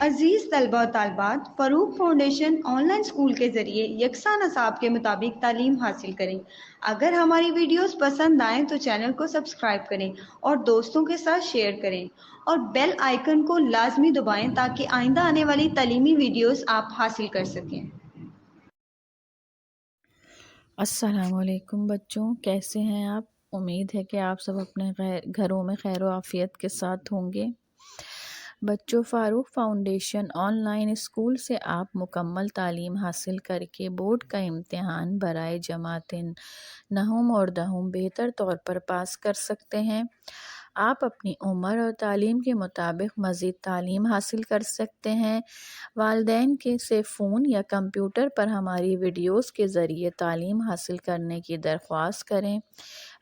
عزیز طلبہ و طالبات، فروغ فاؤنڈیشن آن لائن اسکول کے ذریعے یکساں نصاب کے مطابق تعلیم حاصل کریں۔ اگر ہماری ویڈیوز پسند آئیں تو چینل کو سبسکرائب کریں اور دوستوں کے ساتھ شیئر کریں اور بیل آئیکن کو لازمی دبائیں تاکہ آئندہ آنے والی تعلیمی ویڈیوز آپ حاصل کر سکیں۔ السلام علیکم بچوں، کیسے ہیں آپ؟ امید ہے کہ آپ سب اپنے گھروں میں خیر و عافیت کے ساتھ ہوں گے۔ بچوں، فاروق فاؤنڈیشن آن لائن اسکول سے آپ مکمل تعلیم حاصل کر کے بورڈ کا امتحان برائے جماعت نہم اور دہم بہتر طور پر پاس کر سکتے ہیں۔ آپ اپنی عمر اور تعلیم کے مطابق مزید تعلیم حاصل کر سکتے ہیں۔ والدین سے فون یا کمپیوٹر پر ہماری ویڈیوز کے ذریعے تعلیم حاصل کرنے کی درخواست کریں۔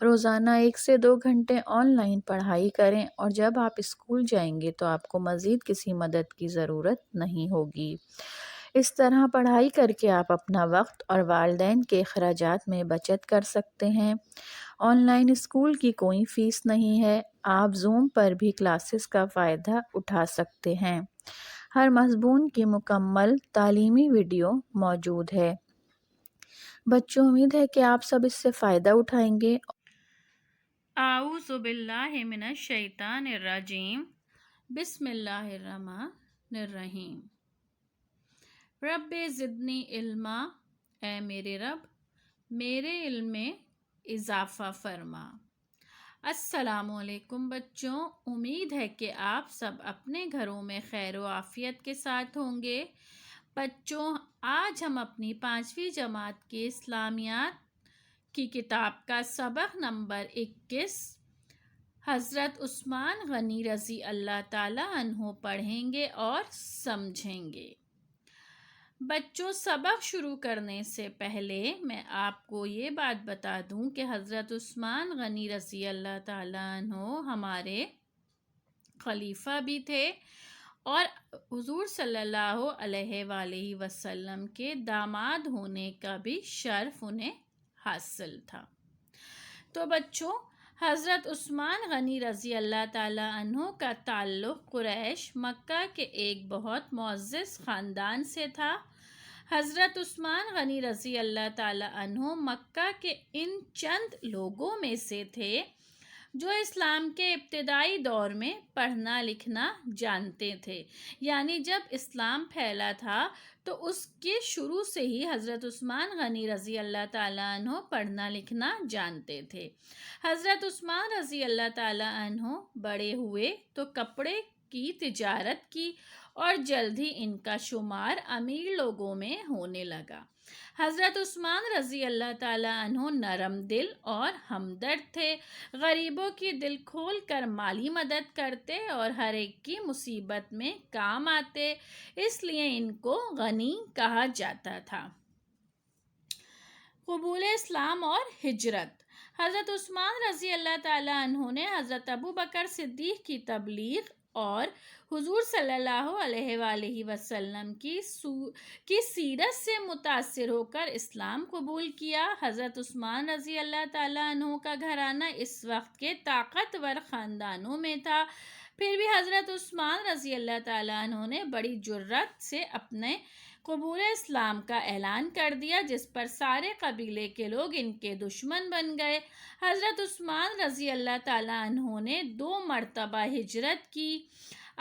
روزانہ 1 سے 2 گھنٹے آن لائن پڑھائی کریں اور جب آپ اسکول جائیں گے تو آپ کو مزید کسی مدد کی ضرورت نہیں ہوگی۔ اس طرح پڑھائی کر کے آپ اپنا وقت اور والدین کے اخراجات میں بچت کر سکتے ہیں۔ آن لائن اسکول کی کوئی فیس نہیں ہے۔ آپ زوم پر بھی کلاسز کا فائدہ اٹھا سکتے ہیں۔ ہر مضمون کی مکمل تعلیمی ویڈیو موجود ہے۔ بچوں، امید ہے کہ آپ سب اس سے فائدہ اٹھائیں گے۔ اعوذ باللہ من الشیطان الرجیم، بسم اللہ الرحمن الرحیم۔ رب زدنی علما، اے میرے رب میرے علم میں اضافہ فرما۔ السلام علیکم بچوں، امید ہے کہ آپ سب اپنے گھروں میں خیر و عافیت کے ساتھ ہوں گے۔ بچوں، آج ہم اپنی 5ویں جماعت کی اسلامیات کی کتاب کا سبق نمبر 21 حضرت عثمان غنی رضی اللہ تعالیٰ عنہ پڑھیں گے اور سمجھیں گے۔ بچوں، سبق شروع کرنے سے پہلے میں آپ کو یہ بات بتا دوں کہ حضرت عثمان غنی رضی اللہ تعالیٰ عنہ ہمارے خلیفہ بھی تھے اور حضور صلی اللہ علیہ وآلہ وسلم کے داماد ہونے کا بھی شرف انہیں حاصل تھا۔ تو بچوں، حضرت عثمان غنی رضی اللہ تعالیٰ عنہ کا تعلق قریش مکہ کے ایک بہت معزز خاندان سے تھا۔ حضرت عثمان غنی رضی اللہ تعالیٰ عنہ مکہ کے ان چند لوگوں میں سے تھے جو اسلام کے ابتدائی دور میں پڑھنا لکھنا جانتے تھے، یعنی جب اسلام پھیلا تھا تو اس کے شروع سے ہی حضرت عثمان غنی رضی اللہ تعالیٰ عنہ پڑھنا لکھنا جانتے تھے۔ حضرت عثمان رضی اللہ تعالیٰ عنہ بڑے ہوئے تو کپڑے کی تجارت کی اور جلد ہی ان کا شمار امیر لوگوں میں ہونے لگا۔ حضرت عثمان رضی اللہ تعالیٰ عنہ نرم دل اور ہمدرد تھے، غریبوں کی دل کھول کر مالی مدد کرتے اور ہر ایک کی مصیبت میں کام آتے، اس لیے ان کو غنی کہا جاتا تھا۔ قبول اسلام اور ہجرت۔ حضرت عثمان رضی اللہ تعالیٰ عنہ نے حضرت ابوبکر صدیق کی تبلیغ اور حضور صلی اللہ علیہ وآلہ وسلم کی سیرت سے متاثر ہو کر اسلام قبول کیا۔ حضرت عثمان رضی اللہ تعالیٰ عنہ کا گھرانہ اس وقت کے طاقتور خاندانوں میں تھا، پھر بھی حضرت عثمان رضی اللہ تعالیٰ عنہ نے بڑی جرأت سے اپنے قبول اسلام کا اعلان کر دیا، جس پر سارے قبیلے کے لوگ ان کے دشمن بن گئے۔ حضرت عثمان رضی اللہ تعالیٰ عنہ نے 2 مرتبہ ہجرت کی۔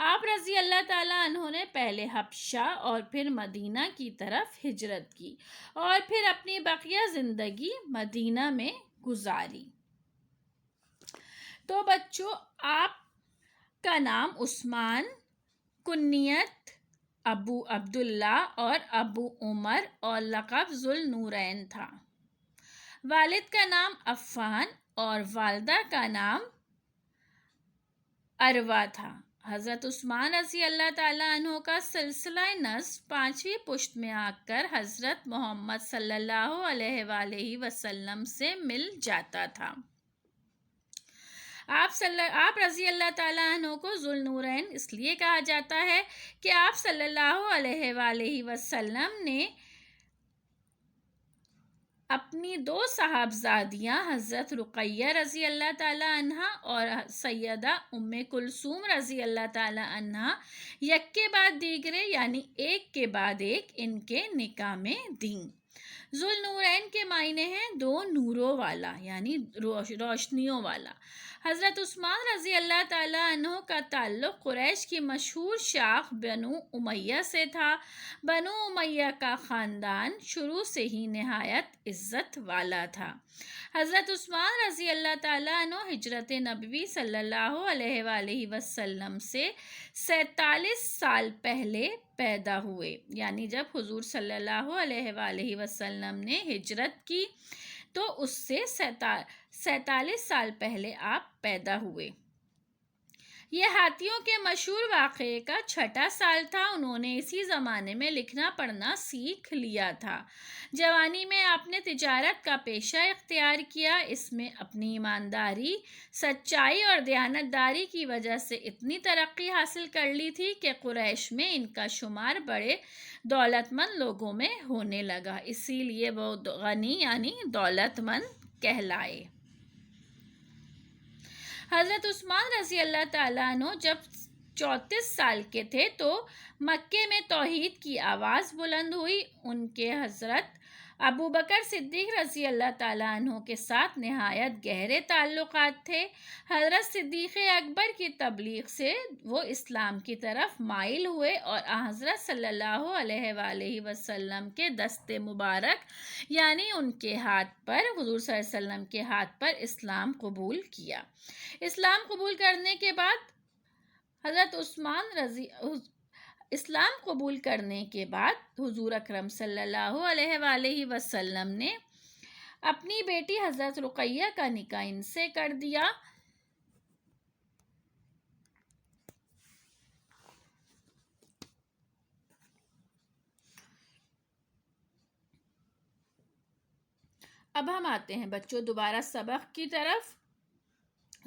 آپ رضی اللہ تعالیٰ عنہ نے پہلے حبشہ اور پھر مدینہ کی طرف ہجرت کی اور پھر اپنی بقیہ زندگی مدینہ میں گزاری۔ تو بچوں، آپ کا نام عثمان، کنیت ابو عبداللہ اور ابو عمر اور لقب ذوالنورین تھا۔ والد کا نام عفان اور والدہ کا نام عروہ تھا۔ حضرت عثمان رضی اللہ تعالیٰ عنہ کا سلسلہ نسب 5ویں پشت میں آ کر حضرت محمد صلی اللہ علیہ وآلہ وسلم سے مل جاتا تھا۔ آپ رضی اللہ تعالیٰ عنہ کو ذوالنورین اس لیے کہا جاتا ہے کہ آپ صلی اللہ علیہ وآلہ وسلم نے اپنی 2 صاحبزادیاں حضرت رقیہ رضی اللہ تعالی عنہا اور سیدہ ام کلثوم رضی اللہ تعالی عنہا یک کے بعد دیگرے یعنی ایک کے بعد ایک ان کے نکاح میں دیں۔ ذوالنورین کے معنی ہیں 2 نوروں والا یعنی روشنیوں والا۔ حضرت عثمان رضی اللہ تعالیٰ عنہ کا تعلق قریش کی مشہور شاخ بنو امیہ سے تھا۔ بنو امیہ کا خاندان شروع سے ہی نہایت عزت والا تھا۔ حضرت عثمان رضی اللہ تعالیٰ عنہ ہجرت نبوی صلی اللہ علیہ وآلہ وسلم سے 47 سال پہلے پیدا ہوئے، یعنی جب حضور صلی اللہ علیہ وآلہ وسلم نے ہجرت کی تو اس سے 47 سال پہلے آپ پیدا ہوئے۔ یہ ہاتھیوں کے مشہور واقعے کا 6واں سال تھا۔ انہوں نے اسی زمانے میں لکھنا پڑھنا سیکھ لیا تھا۔ جوانی میں آپ نے تجارت کا پیشہ اختیار کیا۔ اس میں اپنی ایمانداری، سچائی اور دیانتداری کی وجہ سے اتنی ترقی حاصل کر لی تھی کہ قریش میں ان کا شمار بڑے دولت مند لوگوں میں ہونے لگا، اسی لیے وہ غنی یعنی دولت مند کہلائے۔ حضرت عثمان رضی اللہ تعالیٰ عنہ جب 34 سال کے تھے تو مکے میں توحید کی آواز بلند ہوئی۔ ان کے حضرت ابو بکر صدیق رضی اللہ تعالیٰ عنہ کے ساتھ نہایت گہرے تعلقات تھے۔ حضرت صدیق اکبر کی تبلیغ سے وہ اسلام کی طرف مائل ہوئے اور حضرت صلی اللہ علیہ وآلہ وسلم کے دست مبارک یعنی ان کے ہاتھ پر، حضور صلی اللہ علیہ وسلم کے ہاتھ پر اسلام قبول کیا۔ اسلام قبول کرنے کے بعد حضور اکرم صلی اللہ علیہ وآلہ وسلم نے اپنی بیٹی حضرت رقیہ کا نکاح ان سے کر دیا۔ اب ہم آتے ہیں بچوں دوبارہ سبق کی طرف۔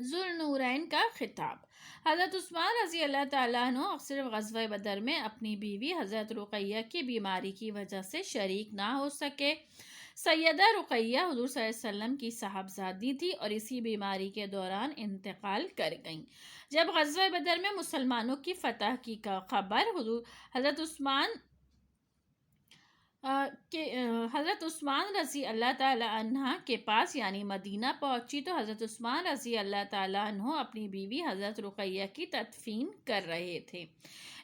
ذوالنورین کا خطاب۔ حضرت عثمان رضی اللہ تعالیٰ عنہ صرف غزوہ بدر میں اپنی بیوی حضرت رقیہ کی بیماری کی وجہ سے شریک نہ ہو سکے۔ سیدہ رقیہ حضور صلی اللہ علیہ وسلم کی صاحبزادی تھی اور اسی بیماری کے دوران انتقال کر گئیں۔ جب غزوہ بدر میں مسلمانوں کی فتح کی خبر حضرت عثمان رضی اللہ تعالیٰ عنہ کے پاس یعنی مدینہ پہنچی تو حضرت عثمان رضی اللہ تعالیٰ عنہ اپنی بیوی حضرت رقیہ کی تدفین کر رہے تھے۔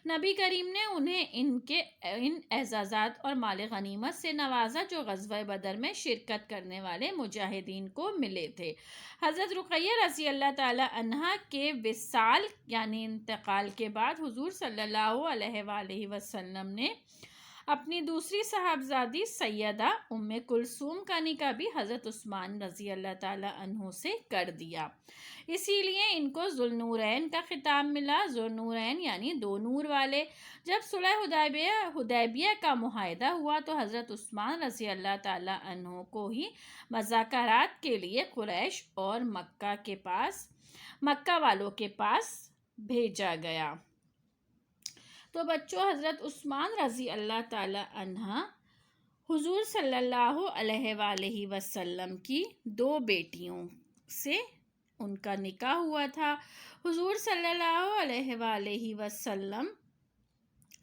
نبی کریم نے انہیں ان اعزازات اور مال غنیمت سے نوازا جو غزوہ بدر میں شرکت کرنے والے مجاہدین کو ملے تھے۔ حضرت رقیہ رضی اللہ تعالیٰ عنہ کے وصال یعنی انتقال کے بعد حضور صلی اللہ علیہ وآلہ وسلم نے اپنی دوسری صاحبزادی سیدہ ام کلثوم کا نکاح بھی حضرت عثمان رضی اللہ تعالیٰ عنہ سے کر دیا، اسی لیے ان کو ذوالنورین کا خطاب ملا۔ ذوالنورین یعنی 2 نور والے۔ جب صلح حدیبیہ کا معاہدہ ہوا تو حضرت عثمان رضی اللہ تعالیٰ عنہ کو ہی مذاکرات کے لیے قریش اور مکہ والوں کے پاس بھیجا گیا۔ تو بچوں حضرت عثمان رضی اللہ تعالی عنہ حضور صلی اللہ علیہ وآلہ وسلم کی 2 بیٹیوں سے ان کا نکاح ہوا تھا۔ حضور صلی اللہ علیہ وآلہ وسلم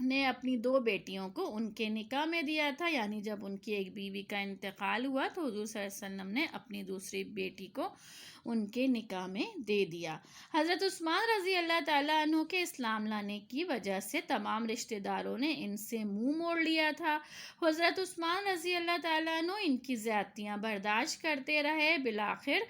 نے اپنی 2 بیٹیوں کو ان کے نکاح میں دیا تھا، یعنی جب ان کی ایک بیوی کا انتقال ہوا تو حضور صلی اللہ علیہ وسلم نے اپنی دوسری بیٹی کو ان کے نکاح میں دے دیا۔ حضرت عثمان رضی اللہ تعالیٰ عنہ کے اسلام لانے کی وجہ سے تمام رشتہ داروں نے ان سے منہ موڑ لیا تھا۔ حضرت عثمان رضی اللہ تعالیٰ عنہ ان کی زیادتیاں برداشت کرتے رہے۔ بالآخر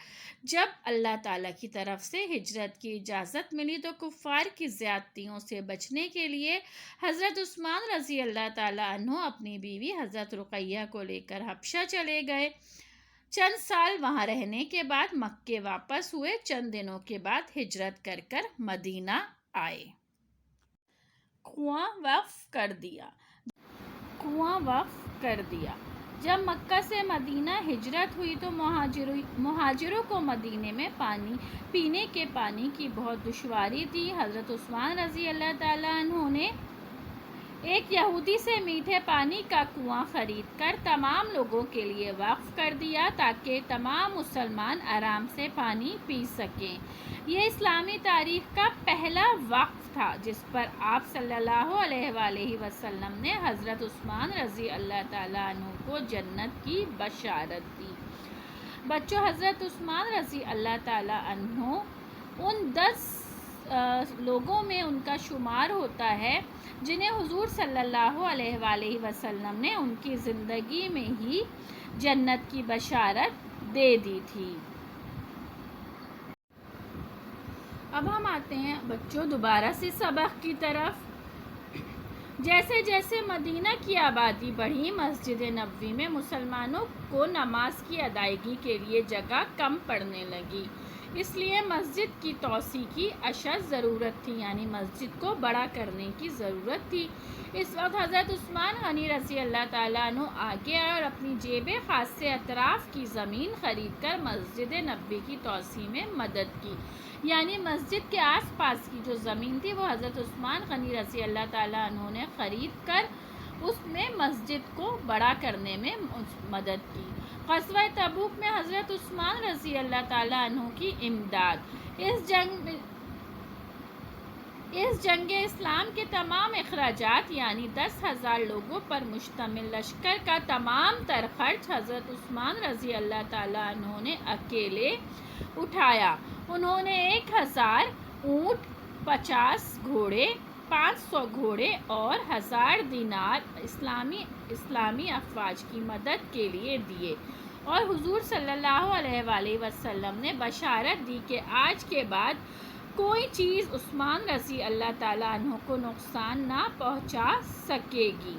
جب اللہ تعالیٰ کی طرف سے ہجرت کی اجازت ملی تو کفار کی زیادتیوں سے بچنے کے لیے حضرت عثمان رضی اللہ تعالیٰ عنہ اپنی بیوی حضرت رقیہ کو لے کر حبشہ چلے گئے۔ چند سال وہاں رہنے کے بعد مکے واپس ہوئے۔ چند دنوں کے بعد ہجرت کر مدینہ آئے۔ کنواں وقف کر دیا۔ جب مکہ سے مدینہ ہجرت ہوئی تو مہاجروں کو مدینے میں پینے کے پانی کی بہت دشواری تھی۔ حضرت عثمان رضی اللہ تعالیٰ عنہ نے ایک یہودی سے میٹھے پانی کا کنواں خرید کر تمام لوگوں کے لیے وقف کر دیا تاکہ تمام مسلمان آرام سے پانی پی سکیں۔ یہ اسلامی تاریخ کا پہلا وقف تھا جس پر آپ صلی اللہ علیہ وآلہ وسلم نے حضرت عثمان رضی اللہ تعالیٰ عنہ کو جنت کی بشارت دی۔ بچوں، حضرت عثمان رضی اللہ تعالیٰ عنہ ان 10 لوگوں میں ان کا شمار ہوتا ہے جنہیں حضور صلی اللہ علیہ وآلہ وسلم نے ان کی زندگی میں ہی جنت کی بشارت دے دی تھی۔ اب ہم آتے ہیں بچوں دوبارہ سے سبق کی طرف۔ جیسے جیسے مدینہ کی آبادی بڑھی، مسجد نبوی میں مسلمانوں کو نماز کی ادائیگی کے لیے جگہ کم پڑنے لگی، اس لیے مسجد کی توسیع کی اشد ضرورت تھی، یعنی مسجد کو بڑا کرنے کی ضرورت تھی۔ اس وقت حضرت عثمان غنی رضی اللہ تعالیٰ عنہ آگے آئے اور اپنی جیب خاص سے اطراف کی زمین خرید کر مسجد نبوی کی توسیع میں مدد کی، یعنی مسجد کے آس پاس کی جو زمین تھی وہ حضرت عثمان غنی رضی اللہ تعالیٰ عنہ نے خرید کر اس میں مسجد کو بڑا کرنے میں مدد کی۔ غزوہ تبوک میں حضرت عثمان رضی اللہ تعالیٰ عنہ کی امداد۔ اس جنگ اسلام کے تمام اخراجات یعنی 10,000 لوگوں پر مشتمل لشکر کا تمام تر خرچ حضرت عثمان رضی اللہ تعالیٰ عنہ نے اکیلے اٹھایا۔ انہوں نے 1,000 اونٹ، 50 گھوڑے، 500 گھوڑے اور 1000 دینار اسلامی افواج کی مدد کے لیے دیے، اور حضور صلی اللہ علیہ وآلہ وسلم نے بشارت دی کہ آج کے بعد کوئی چیز عثمان رضی اللہ تعالیٰ عنہ کو نقصان نہ پہنچا سکے گی۔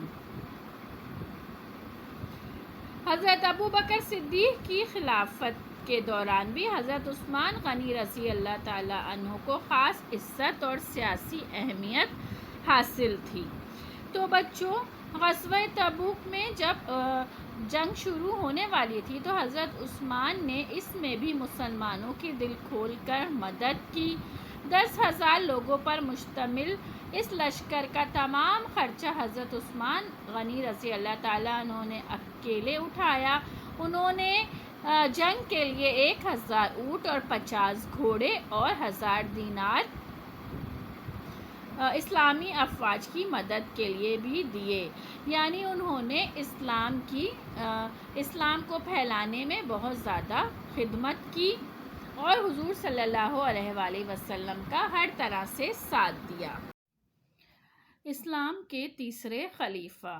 حضرت ابوبکر صدیق کی خلافت کے دوران بھی حضرت عثمان غنی رضی اللہ تعالیٰ عنہ کو خاص عزت اور سیاسی اہمیت حاصل تھی۔ تو بچوں، غزوہ تبوک میں جب جنگ شروع ہونے والی تھی تو حضرت عثمان نے اس میں بھی مسلمانوں کی دل کھول کر مدد کی۔ 10,000 لوگوں پر مشتمل اس لشکر کا تمام خرچہ حضرت عثمان غنی رضی اللہ تعالیٰ عنہ نے اکیلے اٹھایا۔ انہوں نے جنگ کے لیے 1,000 اونٹ اور 50 گھوڑے اور 1000 دینار اسلامی افواج کی مدد کے لیے بھی دیے، یعنی انہوں نے اسلام کو پھیلانے میں بہت زیادہ خدمت کی اور حضور صلی اللہ علیہ وآلہ وسلم کا ہر طرح سے ساتھ دیا۔ اسلام کے تیسرے خلیفہ۔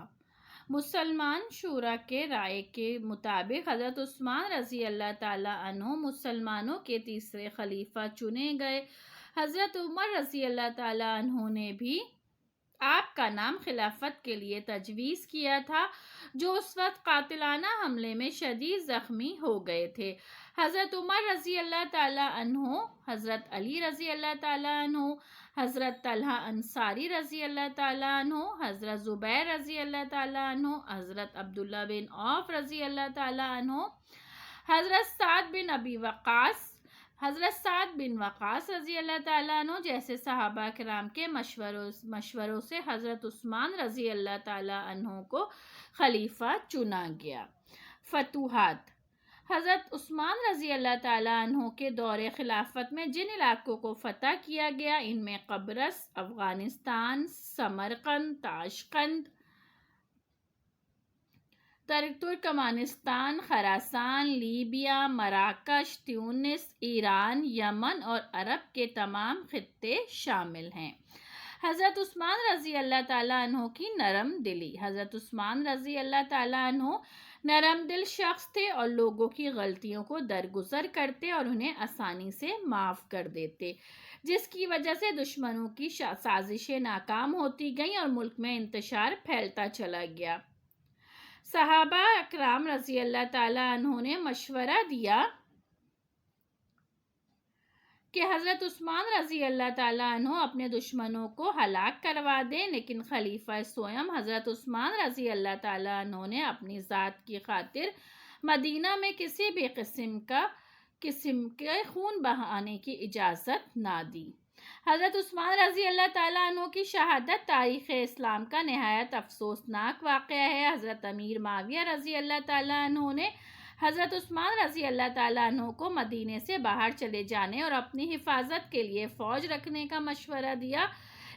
مسلمان شورا کے رائے کے مطابق حضرت عثمان رضی اللہ تعالیٰ عنہ مسلمانوں کے تیسرے خلیفہ چنے گئے۔ حضرت عمر رضی اللہ تعالیٰ عنہ نے بھی آپ کا نام خلافت کے لیے تجویز کیا تھا، جو اس وقت قاتلانہ حملے میں شدید زخمی ہو گئے تھے۔ حضرت عمر رضی اللہ تعالیٰ عنہ، حضرت علی رضی اللہ تعالیٰ عنہ، حضرت طلحہ انصاری رضی اللہ تعالیٰ عنہ، حضرت زبیر رضی اللہ تعالیٰ عنہ، حضرت عبداللہ بن عوف رضی اللہ تعالیٰ عنہ، حضرت سعد بن وقاص رضی اللہ تعالیٰ عنہ جیسے صحابہ کرام کے مشوروں سے حضرت عثمان رضی اللہ تعالیٰ عنہ کو خلیفہ چنا گیا۔ فتوحات۔ حضرت عثمان رضی اللہ تعالیٰ عنہ کے دور خلافت میں جن علاقوں کو فتح کیا گیا ان میں قبرص، افغانستان، سمرقند، تاشقند، ترکمانستان، خراسان، لیبیا، مراکش، تیونس، ایران، یمن اور عرب کے تمام خطے شامل ہیں۔ حضرت عثمان رضی اللہ تعالیٰ عنہ کی نرم دلی۔ حضرت عثمان رضی اللہ تعالیٰ عنہ نرم دل شخص تھے اور لوگوں کی غلطیوں کو درگزر کرتے اور انہیں آسانی سے معاف کر دیتے، جس کی وجہ سے دشمنوں کی سازشیں ناکام ہوتی گئیں اور ملک میں انتشار پھیلتا چلا گیا۔ صحابہ اکرام رضی اللہ تعالیٰ عنہ نے مشورہ دیا کہ حضرت عثمان رضی اللہ تعالیٰ عنہ اپنے دشمنوں کو ہلاک کروا دیں، لیکن خلیفہ سوئم حضرت عثمان رضی اللہ تعالیٰ عنہ نے اپنی ذات کی خاطر مدینہ میں کسی بھی قسم کے خون بہانے کی اجازت نہ دی۔ حضرت عثمان رضی اللہ تعالیٰ عنہ کی شہادت تاریخ اسلام کا نہایت افسوسناک واقعہ ہے۔ حضرت امیر معاویہ رضی اللہ تعالیٰ عنہ نے حضرت عثمان رضی اللہ تعالیٰ عنہ کو مدینے سے باہر چلے جانے اور اپنی حفاظت کے لیے فوج رکھنے کا مشورہ دیا،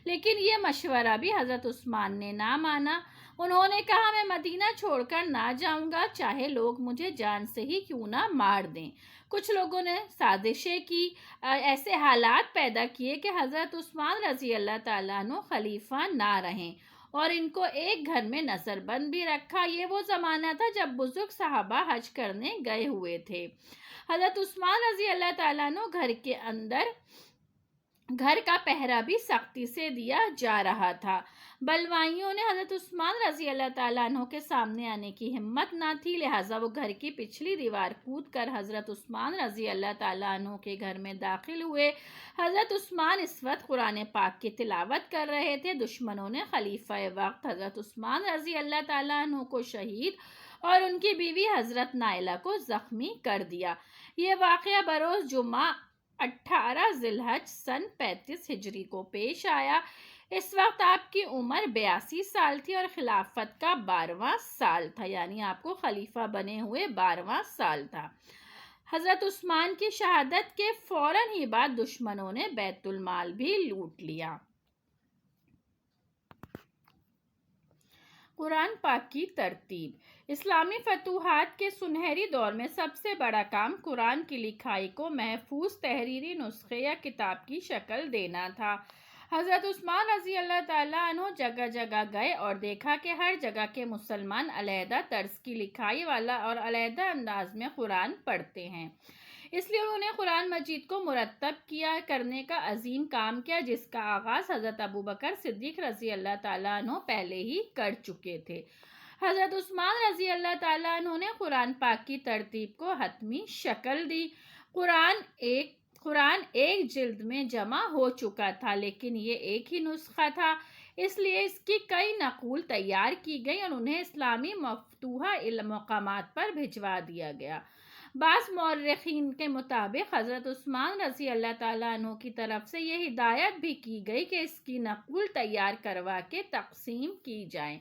لیکن یہ مشورہ بھی حضرت عثمان نے نہ مانا۔ انہوں نے کہا میں مدینہ چھوڑ کر نہ جاؤں گا، چاہے لوگ مجھے جان سے ہی کیوں نہ مار دیں۔ کچھ لوگوں نے سازشیں کی، ایسے حالات پیدا کیے کہ حضرت عثمان رضی اللہ تعالیٰ عنہ خلیفہ نہ رہیں اور ان کو ایک گھر میں نظر بند بھی رکھا۔ یہ وہ زمانہ تھا جب بزرگ صحابہ حج کرنے گئے ہوئے تھے۔ حضرت عثمان رضی اللہ تعالیٰ عنہ گھر کا پہرا بھی سختی سے دیا جا رہا تھا۔ بلوائیوں نے حضرت عثمان رضی اللہ تعالیٰ عنہ کے سامنے آنے کی ہمت نہ تھی، لہٰذا وہ گھر کی پچھلی دیوار کود کر حضرت عثمان رضی اللہ تعالیٰ عنہ کے گھر میں داخل ہوئے۔ حضرت عثمان اس وقت قرآن پاک کی تلاوت کر رہے تھے۔ دشمنوں نے خلیفہ وقت حضرت عثمان رضی اللہ تعالیٰ عنہ کو شہید اور ان کی بیوی حضرت نائلہ کو زخمی کر دیا۔ یہ واقعہ بروز جمعہ 18 ذی الحج سن 35 ہجری کو پیش آیا۔ اس وقت آپ کی عمر 82 سال تھی اور خلافت کا 12واں سال تھا، یعنی آپ کو خلیفہ بنے ہوئے 12واں سال تھا۔ حضرت عثمان کی شہادت کے فوراً ہی بعد دشمنوں نے بیت المال بھی لوٹ لیا۔ قرآن پاک کی ترتیب۔ اسلامی فتوحات کے سنہری دور میں سب سے بڑا کام قرآن کی لکھائی کو محفوظ تحریری نسخے یا کتاب کی شکل دینا تھا۔ حضرت عثمان رضی اللہ تعالیٰ عنہ جگہ جگہ گئے اور دیکھا کہ ہر جگہ کے مسلمان علیحدہ طرز کی لکھائی والا اور علیحدہ انداز میں قرآن پڑھتے ہیں، اس لیے انہوں نے قرآن مجید کو مرتب کرنے کا عظیم کام کیا، جس کا آغاز حضرت ابوبکر صدیق رضی اللہ تعالیٰ عنہ پہلے ہی کر چکے تھے۔ حضرت عثمان رضی اللہ تعالیٰ عنہ نے قرآن پاک کی ترتیب کو حتمی شکل دی۔ قرآن ایک جلد میں جمع ہو چکا تھا، لیکن یہ ایک ہی نسخہ تھا، اس لیے اس کی کئی نقول تیار کی گئی اور انہیں اسلامی مفتوحہ مقامات پر بھجوا دیا گیا۔ بعض مورخین کے مطابق حضرت عثمان رضی اللہ تعالیٰ عنہ کی طرف سے یہ ہدایت بھی کی گئی کہ اس کی نقول تیار کروا کے تقسیم کی جائیں۔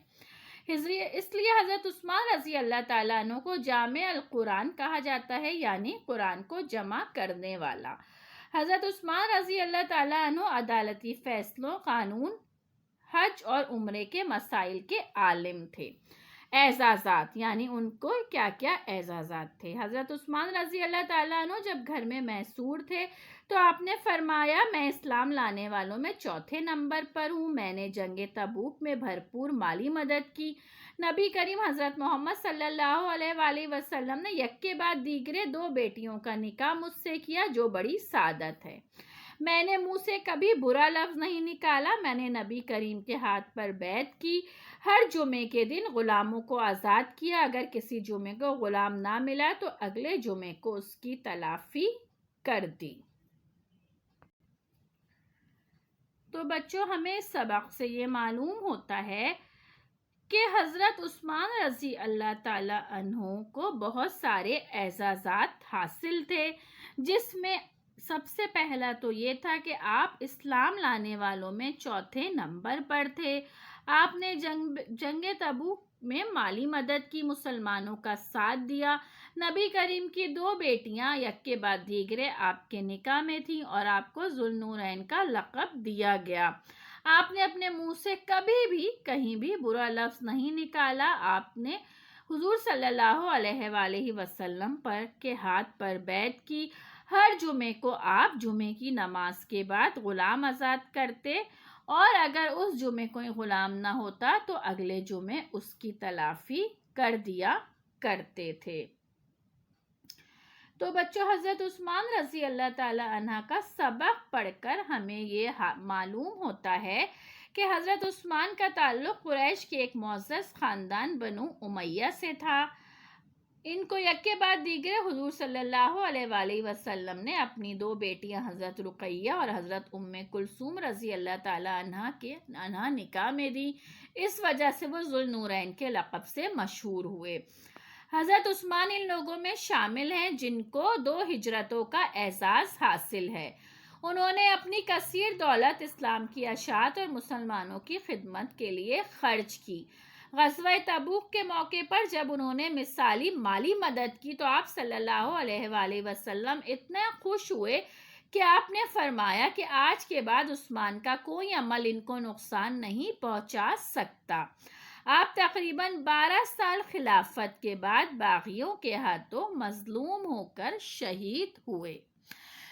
اس لیے حضرت عثمان رضی اللہ تعالیٰ عنہ کو جامع القرآن کہا جاتا ہے، یعنی قرآن کو جمع کرنے والا۔ حضرت عثمان رضی اللہ تعالیٰ عنہ عدالتی فیصلوں، قانون، حج اور عمرے کے مسائل کے عالم تھے۔ اعزازات، یعنی ان کو کیا کیا اعزازات تھے۔ حضرت عثمان رضی اللہ تعالیٰ عنہ جب گھر میں محصور تھے تو آپ نے فرمایا میں اسلام لانے والوں میں 4تھے نمبر پر ہوں۔ میں نے جنگ تبوک میں بھرپور مالی مدد کی۔ نبی کریم حضرت محمد صلی اللہ علیہ وآلہ وسلم نے یک کے بعد دیگرے 2 بیٹیوں کا نکاح مجھ سے کیا، جو بڑی سعادت ہے۔ میں نے منہ سے کبھی برا لفظ نہیں نکالا۔ میں نے نبی کریم کے ہاتھ پر بیعت کی۔ ہر جمعے کے دن غلاموں کو آزاد کیا۔ اگر کسی جمعے کو غلام نہ ملا تو اگلے جمعے کو اس کی تلافی کر دی۔ تو بچوں، ہمیں اس سبق سے یہ معلوم ہوتا ہے کہ حضرت عثمان رضی اللہ تعالیٰ عنہ کو بہت سارے اعزازات حاصل تھے، جس میں سب سے پہلا تو یہ تھا کہ آپ اسلام لانے والوں میں 4تھے نمبر پر تھے۔ آپ نے جنگ تبوک میں مالی مدد کی، مسلمانوں کا ساتھ دیا۔ نبی کریم کی 2 بیٹیاں یک کے بعد دیگرے آپ کے نکاح میں تھیں اور آپ کو ذوالنورین کا لقب دیا گیا۔ آپ نے اپنے منہ سے کبھی بھی کہیں بھی برا لفظ نہیں نکالا۔ آپ نے حضور صلی اللہ علیہ وآلہ وسلم کے ہاتھ پر بیعت کی۔ ہر جمعے کو آپ جمعے کی نماز کے بعد غلام آزاد کرتے اور اگر اس جمعے کوئی غلام نہ ہوتا تو اگلے جمعے اس کی تلافی کر دیا کرتے تھے۔ تو بچوں، حضرت عثمان رضی اللہ تعالیٰ عنہ کا سبق پڑھ کر ہمیں یہ معلوم ہوتا ہے کہ حضرت عثمان کا تعلق قریش کے ایک معزز خاندان بنو امیہ سے تھا۔ ان کو یک کے بعد دیگرے حضور صلی اللہ علیہ وآلہ وسلم نے اپنی 2 بیٹیاں حضرت رقیہ اور حضرت ام کلثوم رضی اللہ تعالیٰ عنہ نکاح میں دی۔ اس وجہ سے وہ ذوالنورین کے لقب سے مشہور ہوئے۔ حضرت عثمان ان لوگوں میں شامل ہیں جن کو 2 ہجرتوں کا اعزاز حاصل ہے۔ انہوں نے اپنی کثیر دولت اسلام کی اشاعت اور مسلمانوں کی خدمت کے لیے خرچ کی۔ غزوہ تبوک کے موقع پر جب انہوں نے مثالی مالی مدد کی تو آپ صلی اللہ علیہ وآلہ وسلم اتنے خوش ہوئے کہ آپ نے فرمایا کہ آج کے بعد عثمان کا کوئی عمل ان کو نقصان نہیں پہنچا سکتا۔ آپ تقریباً 12 سال خلافت کے بعد باغیوں کے ہاتھوں مظلوم ہو کر شہید ہوئے۔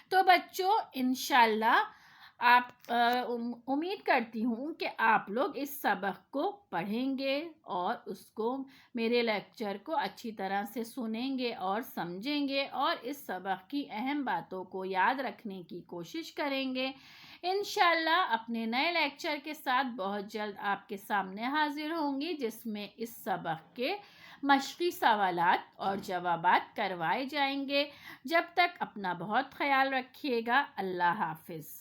تو بچوں انشاءاللہ آپ امید کرتی ہوں کہ آپ لوگ اس سبق کو پڑھیں گے اور اس کو میرے لیکچر کو اچھی طرح سے سنیں گے اور سمجھیں گے اور اس سبق کی اہم باتوں کو یاد رکھنے کی کوشش کریں گے۔ انشاءاللہ اپنے نئے لیکچر کے ساتھ بہت جلد آپ کے سامنے حاضر ہوں گی، جس میں اس سبق کے مشقی سوالات اور جوابات کروائے جائیں گے۔ جب تک اپنا بہت خیال رکھیے گا۔ اللہ حافظ۔